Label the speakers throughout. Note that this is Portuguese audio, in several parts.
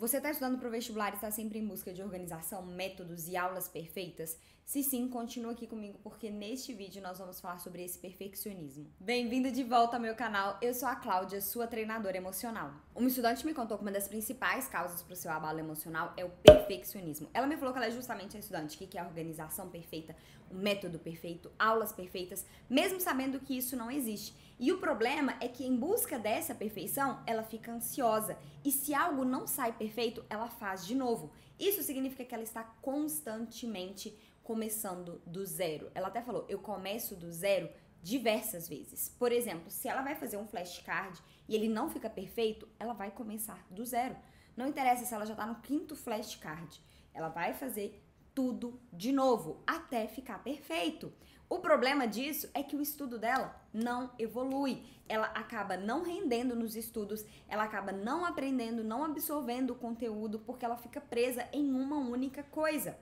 Speaker 1: Você está estudando para o vestibular e está sempre em busca de organização, métodos e aulas perfeitas? Se sim, continua aqui comigo porque neste vídeo nós vamos falar sobre esse perfeccionismo. Bem-vindo de volta ao meu canal, eu sou a Cláudia, sua treinadora emocional. Uma estudante me contou que uma das principais causas para o seu abalo emocional é o perfeccionismo. Ela me falou que ela é justamente a estudante que quer a organização perfeita, o método perfeito, aulas perfeitas, mesmo sabendo que isso não existe. E o problema é que em busca dessa perfeição, ela fica ansiosa. E se algo não sai perfeito, ela faz de novo. Isso significa que ela está constantemente começando do zero. Ela até falou, eu começo do zero diversas vezes. Por exemplo, se ela vai fazer um flashcard e ele não fica perfeito, ela vai começar do zero. Não interessa se ela já está no 5º flashcard. Ela vai fazer tudo de novo, até ficar perfeito. O problema disso é que o estudo dela não evolui. Ela acaba não rendendo nos estudos, ela acaba não aprendendo, não absorvendo o conteúdo, porque ela fica presa em uma única coisa.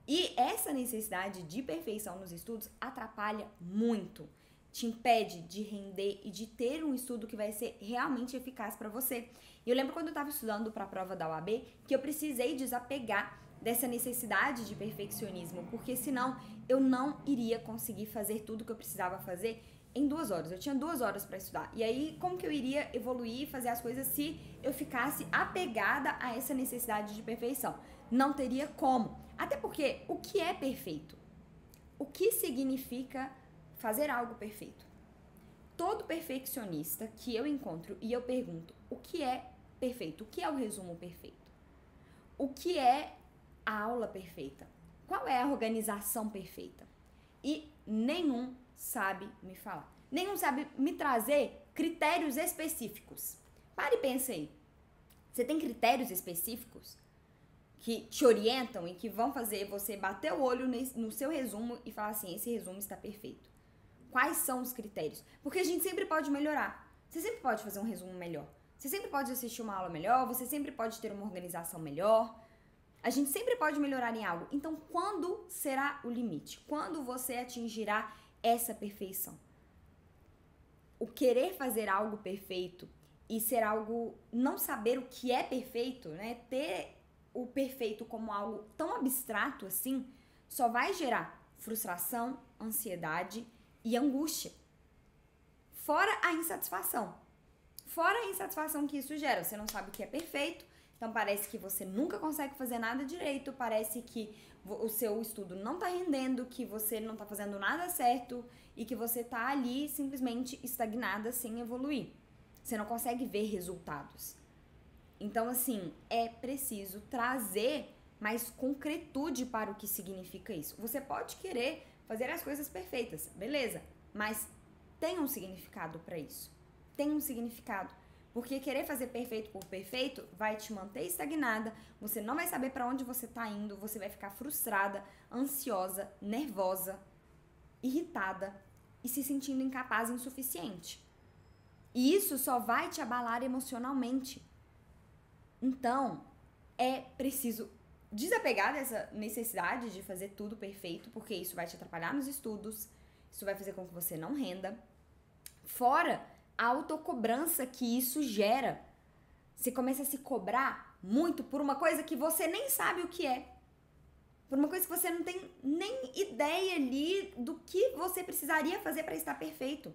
Speaker 1: E essa necessidade de perfeição nos estudos atrapalha muito. Te impede de render e de ter um estudo que vai ser realmente eficaz para você. E eu lembro quando eu estava estudando para a prova da OAB que eu precisei desapegar dessa necessidade de perfeccionismo, porque senão eu não iria conseguir fazer tudo que eu precisava fazer em 2 horas. Eu tinha 2 horas para estudar. E aí, como que eu iria evoluir e fazer as coisas se eu ficasse apegada a essa necessidade de perfeição? Não teria como. Até porque, o que é perfeito? O que significa fazer algo perfeito? Todo perfeccionista que eu encontro e eu pergunto, o que é perfeito? O que é o resumo perfeito? O que é a aula perfeita? Qual é a organização perfeita? E nenhum sabe me falar. Nenhum sabe me trazer critérios específicos. Pare e pense aí. Você tem critérios específicos que te orientam e que vão fazer você bater o olho no seu resumo e falar assim, esse resumo está perfeito. Quais são os critérios? Porque a gente sempre pode melhorar. Você sempre pode fazer um resumo melhor. Você sempre pode assistir uma aula melhor. Você sempre pode ter uma organização melhor. A gente sempre pode melhorar em algo. Então, quando será o limite? Quando você atingirá essa perfeição? O querer fazer algo perfeito e ser algo, não saber o que é perfeito, né? Ter o perfeito como algo tão abstrato assim, só vai gerar frustração, ansiedade e angústia. Fora a insatisfação. Fora a insatisfação que isso gera. Você não sabe o que é perfeito. Então parece que você nunca consegue fazer nada direito, parece que o seu estudo não tá rendendo, que você não tá fazendo nada certo e que você tá ali simplesmente estagnada sem evoluir. Você não consegue ver resultados. Então, assim, é preciso trazer mais concretude para o que significa isso. Você pode querer fazer as coisas perfeitas, beleza, mas tem um significado para isso. Tem um significado. Porque querer fazer perfeito por perfeito vai te manter estagnada, você não vai saber para onde você tá indo, você vai ficar frustrada, ansiosa, nervosa, irritada e se sentindo incapaz e insuficiente. E isso só vai te abalar emocionalmente. Então, é preciso desapegar dessa necessidade de fazer tudo perfeito, porque isso vai te atrapalhar nos estudos, isso vai fazer com que você não renda. Fora a autocobrança que isso gera. Você começa a se cobrar muito por uma coisa que você nem sabe o que é. Por uma coisa que você não tem nem ideia ali do que você precisaria fazer para estar perfeito.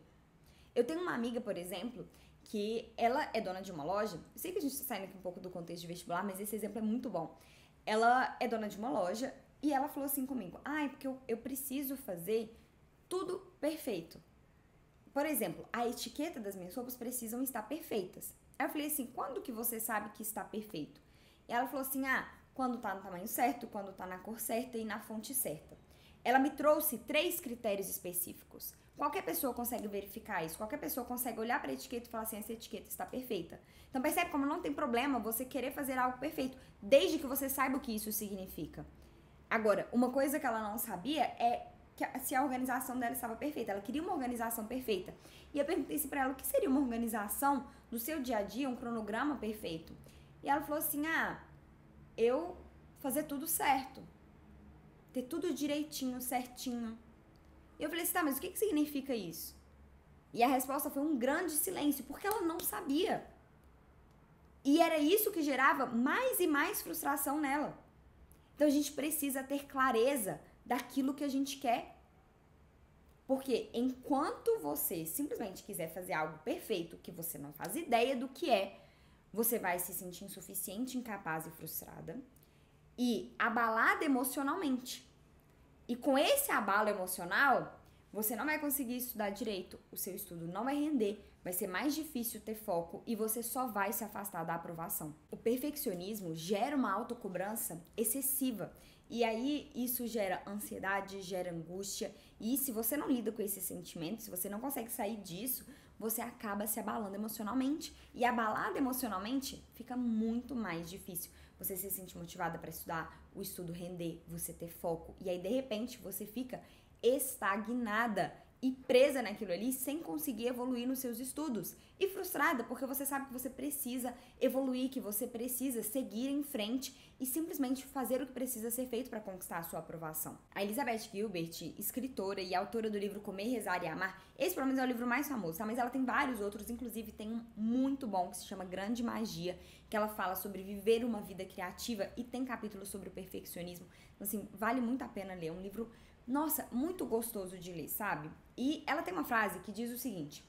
Speaker 1: Eu tenho uma amiga, por exemplo, que ela é dona de uma loja. Eu sei que a gente está saindo aqui um pouco do contexto de vestibular, mas esse exemplo é muito bom. Ela é dona de uma loja e ela falou assim comigo, porque eu preciso fazer tudo perfeito. Por exemplo, a etiqueta das minhas roupas precisam estar perfeitas. Aí eu falei assim, quando que você sabe que está perfeito? E ela falou assim, quando tá no tamanho certo, quando tá na cor certa e na fonte certa. Ela me trouxe 3 critérios específicos. Qualquer pessoa consegue verificar isso, qualquer pessoa consegue olhar para a etiqueta e falar assim, essa etiqueta está perfeita. Então percebe como não tem problema você querer fazer algo perfeito, desde que você saiba o que isso significa. Agora, uma coisa que ela não sabia é se a organização dela estava perfeita. Ela queria uma organização perfeita. E eu perguntei assim pra ela, o que seria uma organização do seu dia a dia, um cronograma perfeito? E ela falou assim, eu fazer tudo certo. Ter tudo direitinho, certinho. E eu falei assim, mas o que significa isso? E a resposta foi um grande silêncio, porque ela não sabia. E era isso que gerava mais e mais frustração nela. Então a gente precisa ter clareza daquilo que a gente quer. Porque enquanto você simplesmente quiser fazer algo perfeito, que você não faz ideia do que é, você vai se sentir insuficiente, incapaz e frustrada e abalada emocionalmente. E com esse abalo emocional, você não vai conseguir estudar direito, o seu estudo não vai render, vai ser mais difícil ter foco e você só vai se afastar da aprovação. O perfeccionismo gera uma autocobrança excessiva e aí isso gera ansiedade, gera angústia e se você não lida com esse sentimento, se você não consegue sair disso, você acaba se abalando emocionalmente e abalado emocionalmente fica muito mais difícil. Você se sente motivada para estudar, o estudo render, você ter foco e aí de repente você fica estagnada e presa naquilo ali sem conseguir evoluir nos seus estudos e frustrada porque você sabe que você precisa evoluir, que você precisa seguir em frente e simplesmente fazer o que precisa ser feito para conquistar a sua aprovação. A Elizabeth Gilbert, escritora e autora do livro Comer, Rezar e Amar, esse pelo menos é o livro mais famoso, tá? Mas ela tem vários outros, inclusive tem um muito bom que se chama Grande Magia, que ela fala sobre viver uma vida criativa e tem capítulos sobre o perfeccionismo. Então, assim, vale muito a pena ler, é um livro, nossa, muito gostoso de ler, sabe? E ela tem uma frase que diz o seguinte: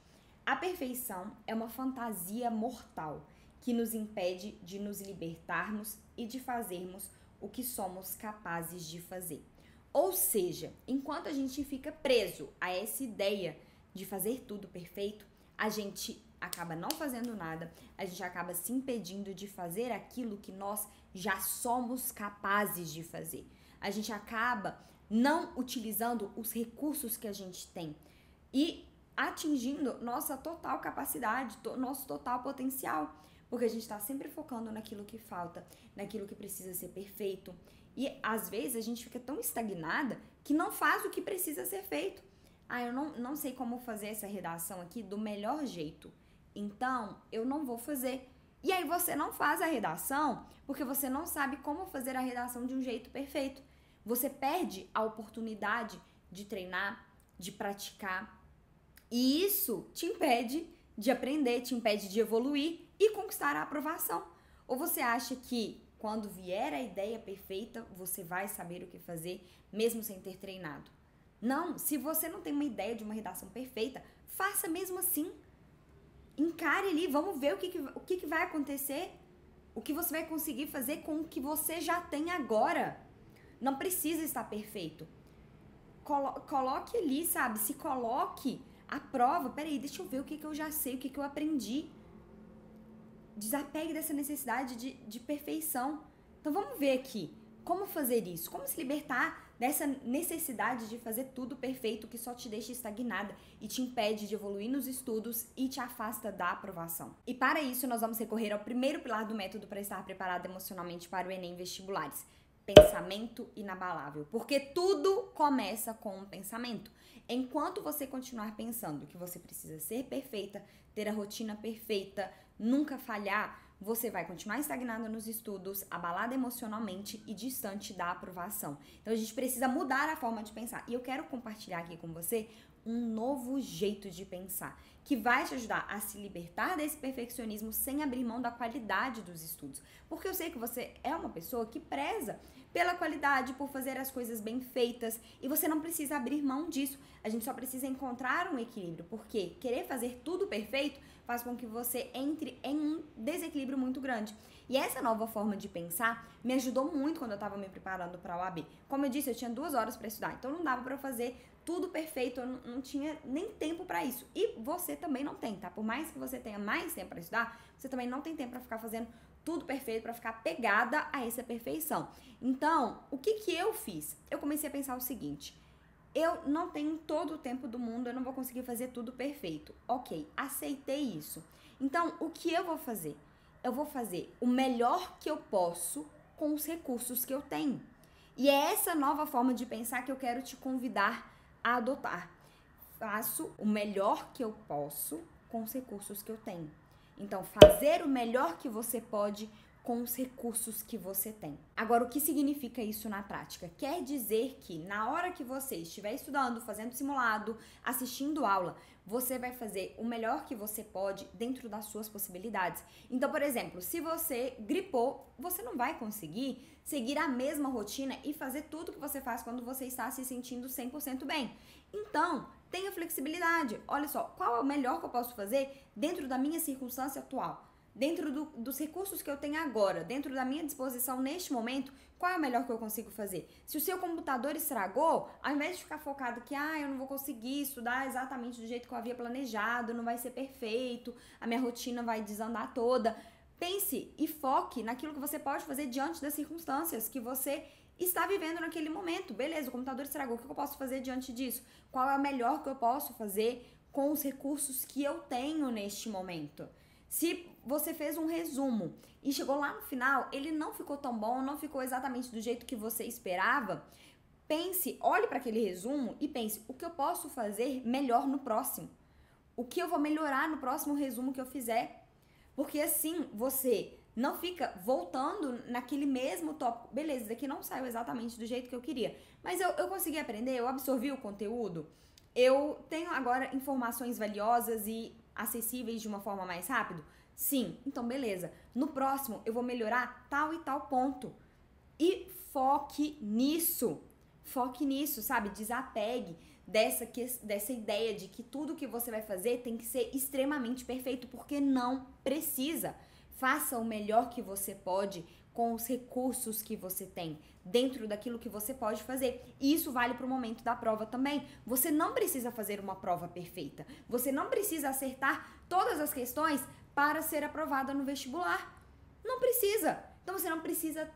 Speaker 1: a perfeição é uma fantasia mortal que nos impede de nos libertarmos e de fazermos o que somos capazes de fazer. Ou seja, enquanto a gente fica preso a essa ideia de fazer tudo perfeito, a gente acaba não fazendo nada, a gente acaba se impedindo de fazer aquilo que nós já somos capazes de fazer. A gente acaba não utilizando os recursos que a gente tem e atingindo nossa total capacidade, nosso total potencial, porque a gente está sempre focando naquilo que falta, naquilo que precisa ser perfeito e às vezes a gente fica tão estagnada que não faz o que precisa ser feito. Eu não sei como fazer essa redação aqui do melhor jeito, então eu não vou fazer. E aí você não faz a redação porque você não sabe como fazer a redação de um jeito perfeito. Você perde a oportunidade de treinar, de praticar. E isso te impede de aprender, te impede de evoluir e conquistar a aprovação. Ou você acha que quando vier a ideia perfeita, você vai saber o que fazer, mesmo sem ter treinado? Não, se você não tem uma ideia de uma redação perfeita, faça mesmo assim. Encare ali, vamos ver o que vai acontecer, o que você vai conseguir fazer com o que você já tem agora. Não precisa estar perfeito. Coloque ali, sabe? Se coloque à prova. Peraí, deixa eu ver o que eu já sei, o que eu aprendi. Desapegue dessa necessidade de perfeição. Então vamos ver aqui como fazer isso, como se libertar dessa necessidade de fazer tudo perfeito que só te deixa estagnada e te impede de evoluir nos estudos e te afasta da aprovação. E para isso nós vamos recorrer ao primeiro pilar do método para estar preparado emocionalmente para o Enem Vestibulares: pensamento inabalável, porque tudo começa com um pensamento. Enquanto você continuar pensando que você precisa ser perfeita, ter a rotina perfeita, nunca falhar, você vai continuar estagnada nos estudos, abalada emocionalmente e distante da aprovação. Então a gente precisa mudar a forma de pensar. E eu quero compartilhar aqui com você um novo jeito de pensar, que vai te ajudar a se libertar desse perfeccionismo sem abrir mão da qualidade dos estudos. Porque eu sei que você é uma pessoa que preza pela qualidade, por fazer as coisas bem feitas, e você não precisa abrir mão disso. A gente só precisa encontrar um equilíbrio, porque querer fazer tudo perfeito faz com que você entre em um desequilíbrio muito grande. E essa nova forma de pensar me ajudou muito quando eu estava me preparando para a OAB. Como eu disse, eu tinha 2 horas para estudar, então não dava para eu fazer tudo perfeito, eu não tinha nem tempo para isso. E você também não tem, tá? Por mais que você tenha mais tempo para estudar, você também não tem tempo para ficar fazendo tudo perfeito, para ficar pegada a essa perfeição. Então, o que eu fiz? Eu comecei a pensar o seguinte: eu não tenho todo o tempo do mundo, eu não vou conseguir fazer tudo perfeito. Ok, aceitei isso. Então, o que eu vou fazer? Eu vou fazer o melhor que eu posso com os recursos que eu tenho. E é essa nova forma de pensar que eu quero te convidar a adotar. Faço o melhor que eu posso com os recursos que eu tenho. Então, fazer o melhor que você pode com os recursos que você tem. Agora, o que significa isso na prática? Quer dizer que na hora que você estiver estudando, fazendo simulado, assistindo aula, você vai fazer o melhor que você pode dentro das suas possibilidades. Então, por exemplo, se você gripou, você não vai conseguir seguir a mesma rotina e fazer tudo que você faz quando você está se sentindo 100% bem. Então, tenha flexibilidade. Olha só, qual é o melhor que eu posso fazer dentro da minha circunstância atual? Dentro dos recursos que eu tenho agora, dentro da minha disposição neste momento, qual é o melhor que eu consigo fazer? Se o seu computador estragou, ao invés de ficar focado que eu não vou conseguir estudar exatamente do jeito que eu havia planejado, não vai ser perfeito, a minha rotina vai desandar toda, pense e foque naquilo que você pode fazer diante das circunstâncias que você está vivendo naquele momento. Beleza, o computador estragou, o que eu posso fazer diante disso? Qual é o melhor que eu posso fazer com os recursos que eu tenho neste momento? Se você fez um resumo e chegou lá no final, ele não ficou tão bom, não ficou exatamente do jeito que você esperava, pense, olhe para aquele resumo e pense, o que eu posso fazer melhor no próximo? O que eu vou melhorar no próximo resumo que eu fizer? Porque assim, você não fica voltando naquele mesmo tópico. Beleza, isso daqui não saiu exatamente do jeito que eu queria, mas eu consegui aprender, eu absorvi o conteúdo, eu tenho agora informações valiosas e acessíveis de uma forma mais rápida? Sim, então beleza. No próximo eu vou melhorar tal e tal ponto. E foque nisso. Foque nisso, sabe? Desapegue dessa ideia de que tudo que você vai fazer tem que ser extremamente perfeito, porque não precisa. Faça o melhor que você pode com os recursos que você tem, dentro daquilo que você pode fazer. E isso vale para o momento da prova também. Você não precisa fazer uma prova perfeita. Você não precisa acertar todas as questões para ser aprovada no vestibular. Não precisa. Então você não precisa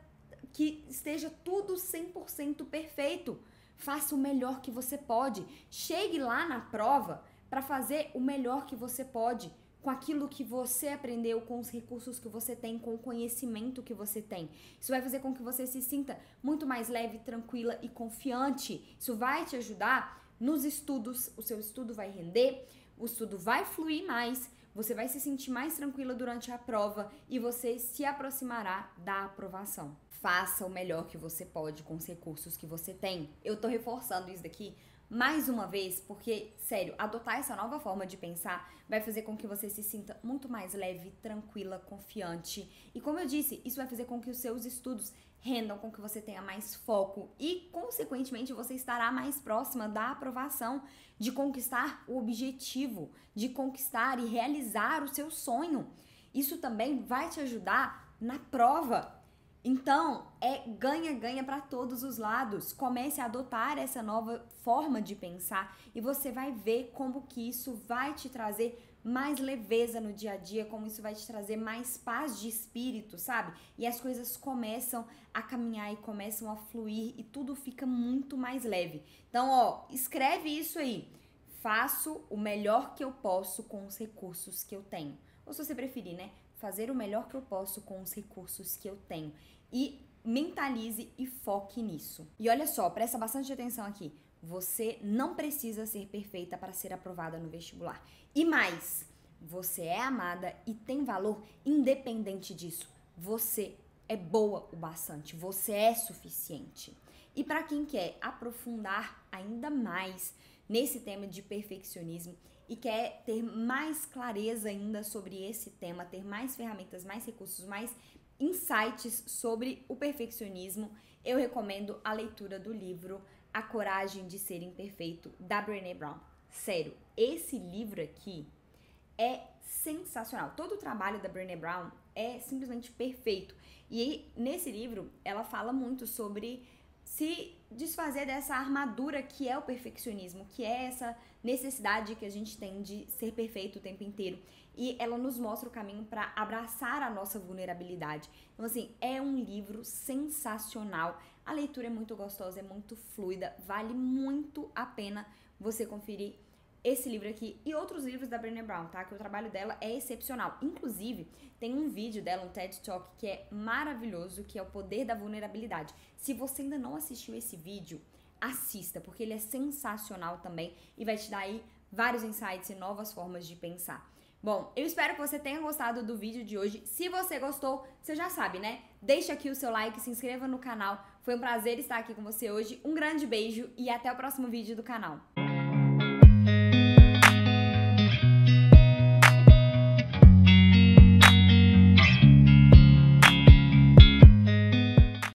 Speaker 1: que esteja tudo 100% perfeito. Faça o melhor que você pode. Chegue lá na prova para fazer o melhor que você pode, com aquilo que você aprendeu, com os recursos que você tem, com o conhecimento que você tem. Isso vai fazer com que você se sinta muito mais leve, tranquila e confiante. Isso vai te ajudar nos estudos, o seu estudo vai render, o estudo vai fluir mais, você vai se sentir mais tranquila durante a prova e você se aproximará da aprovação. Faça o melhor que você pode com os recursos que você tem. Eu tô reforçando isso daqui mais uma vez, porque, sério, adotar essa nova forma de pensar vai fazer com que você se sinta muito mais leve, tranquila, confiante. E como eu disse, isso vai fazer com que os seus estudos rendam, com que você tenha mais foco e, consequentemente, você estará mais próxima da aprovação, de conquistar o objetivo, de conquistar e realizar o seu sonho. Isso também vai te ajudar na prova. Então, é ganha-ganha para todos os lados. Comece a adotar essa nova forma de pensar e você vai ver como que isso vai te trazer mais leveza no dia a dia, como isso vai te trazer mais paz de espírito, sabe? E as coisas começam a caminhar e começam a fluir e tudo fica muito mais leve. Então, escreve isso aí. Faço o melhor que eu posso com os recursos que eu tenho. Ou se você preferir, né? Fazer o melhor que eu posso com os recursos que eu tenho. E mentalize e foque nisso. E olha só, presta bastante atenção aqui. Você não precisa ser perfeita para ser aprovada no vestibular. E mais, você é amada e tem valor independente disso. Você é boa o bastante, você é suficiente. E para quem quer aprofundar ainda mais nesse tema de perfeccionismo e quer ter mais clareza ainda sobre esse tema, ter mais ferramentas, mais recursos, mais insights sobre o perfeccionismo, eu recomendo a leitura do livro A Coragem de Ser Imperfeito, da Brené Brown. Sério, esse livro aqui é sensacional. Todo o trabalho da Brené Brown é simplesmente perfeito. E nesse livro, ela fala muito sobre se desfazer dessa armadura que é o perfeccionismo, que é essa necessidade que a gente tem de ser perfeito o tempo inteiro. E ela nos mostra o caminho para abraçar a nossa vulnerabilidade. Então, assim, é um livro sensacional. A leitura é muito gostosa, é muito fluida, vale muito a pena você conferir esse livro aqui e outros livros da Brené Brown, tá? Que o trabalho dela é excepcional. Inclusive, tem um vídeo dela, um TED Talk, que é maravilhoso, que é o poder da vulnerabilidade. Se você ainda não assistiu esse vídeo, assista, porque ele é sensacional também e vai te dar aí vários insights e novas formas de pensar. Bom, eu espero que você tenha gostado do vídeo de hoje. Se você gostou, você já sabe, né? Deixa aqui o seu like, se inscreva no canal. Foi um prazer estar aqui com você hoje. Um grande beijo e até o próximo vídeo do canal.